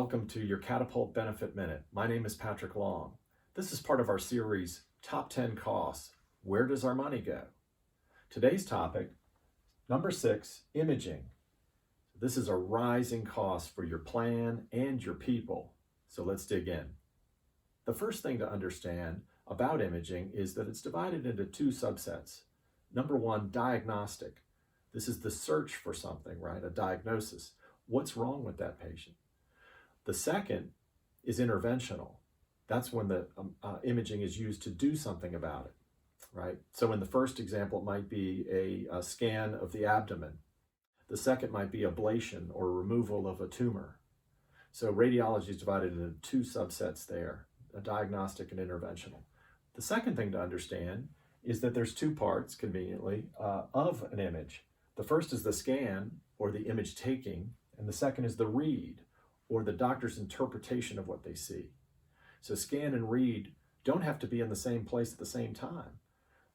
welcome to your Catapult Benefit Minute. My name is Patrick Long. This is part of our series, Top 10 Costs. Where does our money go? Today's topic, number 6, imaging. This is a rising cost for your plan and your people. So let's dig in. The first thing to understand about imaging is that it's divided into two subsets. Number 1, diagnostic. This is the search for something, right? A diagnosis. What's wrong with that patient? The second is interventional. That's when the imaging is used to do something about it, right? So in the first example, it might be a scan of the abdomen. The second might be ablation or removal of a tumor. So radiology is divided into two subsets there, a diagnostic and interventional. The second thing to understand is that there's two parts, conveniently, of an image. The first is the scan, or the image taking, and the second is the read, or the doctor's interpretation of what they see. So scan and read don't have to be in the same place at the same time.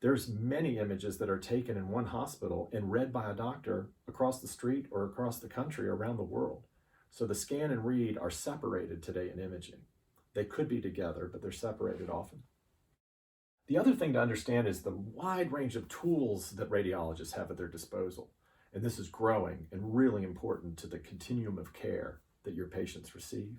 There's many images that are taken in one hospital and read by a doctor across the street or across the country or around the world. So the scan and read are separated today in imaging. They could be together, but they're separated often. The other thing to understand is the wide range of tools that radiologists have at their disposal. And this is growing and really important to the continuum of care that your patients receive.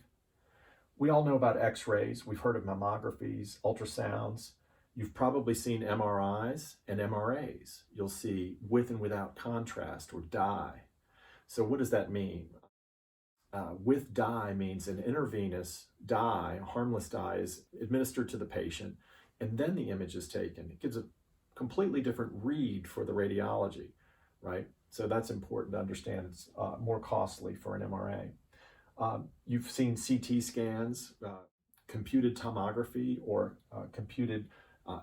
We all know about x-rays. We've heard of mammographies, ultrasounds. You've probably seen MRIs and MRAs. You'll see with and without contrast, or dye. So what does that mean? With dye means an intravenous dye, a harmless dye, is administered to the patient, and then the image is taken. It gives a completely different read for the radiology, right? So that's important to understand. It's more costly for an MRA. You've seen CT scans, computed tomography, or computed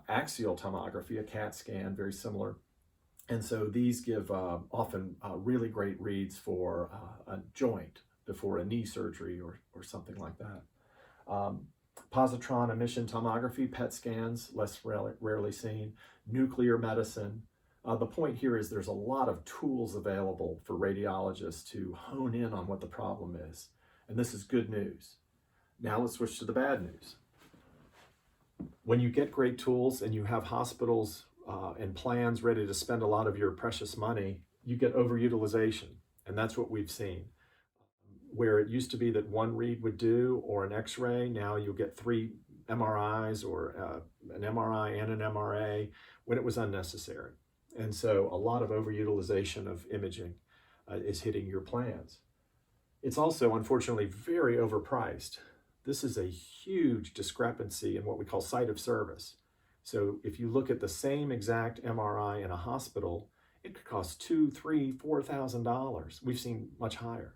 axial tomography, a CAT scan, very similar. And so these give often really great reads for a joint before a knee surgery or something like that. Positron emission tomography, PET scans, less rarely seen. Nuclear medicine. The point here is there's a lot of tools available for radiologists to hone in on what the problem is. And this is good news. Now let's switch to the bad news. When you get great tools and you have hospitals and plans ready to spend a lot of your precious money, you get overutilization. And that's what we've seen. Where it used to be that one read would do, or an x-ray, now you'll get 3 MRIs or an MRI and an MRA when it was unnecessary. And so a lot of overutilization of imaging is hitting your plans. It's also, unfortunately, very overpriced. This is a huge discrepancy in what we call site of service. So if you look at the same exact MRI in a hospital, it could cost $2,000, $3,000, $4,000. We've seen much higher.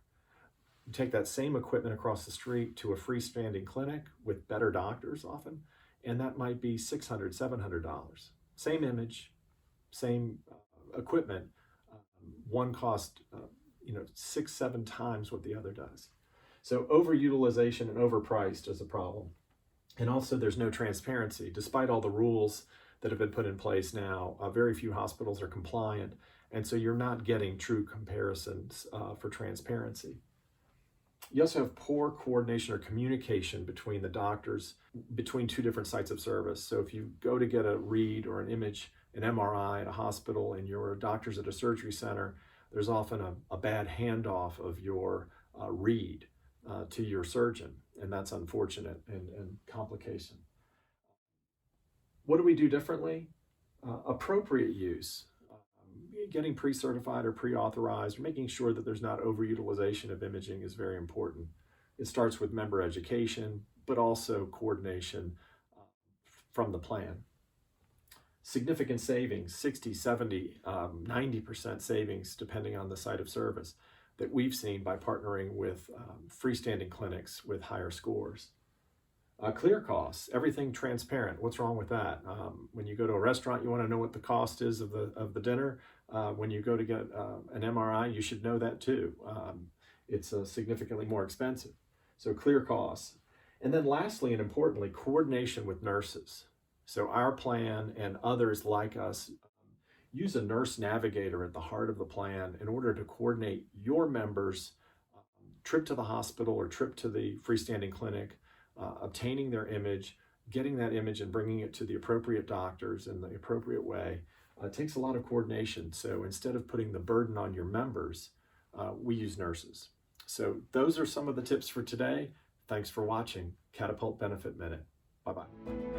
You take that same equipment across the street to a freestanding clinic with better doctors often, and that might be $600, $700. Same image, same equipment, one cost 6, 7 times what the other does. So overutilization and overpriced is a problem. And also there's no transparency. Despite all the rules that have been put in place now, very few hospitals are compliant, and so you're not getting true comparisons for transparency. You also have poor coordination or communication between the doctors, between two different sites of service. So if you go to get a read or an image, an MRI at a hospital, and your doctor's at a surgery center, there's often a bad handoff of your read to your surgeon, and that's unfortunate and complication. What do we do differently? Appropriate use. Getting pre-certified or pre-authorized, making sure that there's not overutilization of imaging is very important. It starts with member education, but also coordination from the plan. Significant savings, 60, 70, 90% savings, depending on the site of service, that we've seen by partnering with freestanding clinics with higher scores. Clear costs, everything transparent. What's wrong with that? When you go to a restaurant, you want to know what the cost is of the dinner. When you go to get an MRI, you should know that too. It's significantly more expensive. So clear costs. And then lastly and importantly, coordination with nurses. So our plan and others like us use a nurse navigator at the heart of the plan in order to coordinate your members' trip to the hospital or trip to the freestanding clinic, obtaining their image, getting that image and bringing it to the appropriate doctors in the appropriate way takes a lot of coordination. So instead of putting the burden on your members, we use nurses. So those are some of the tips for today. Thanks for watching Catapult Benefit Minute. Bye-bye.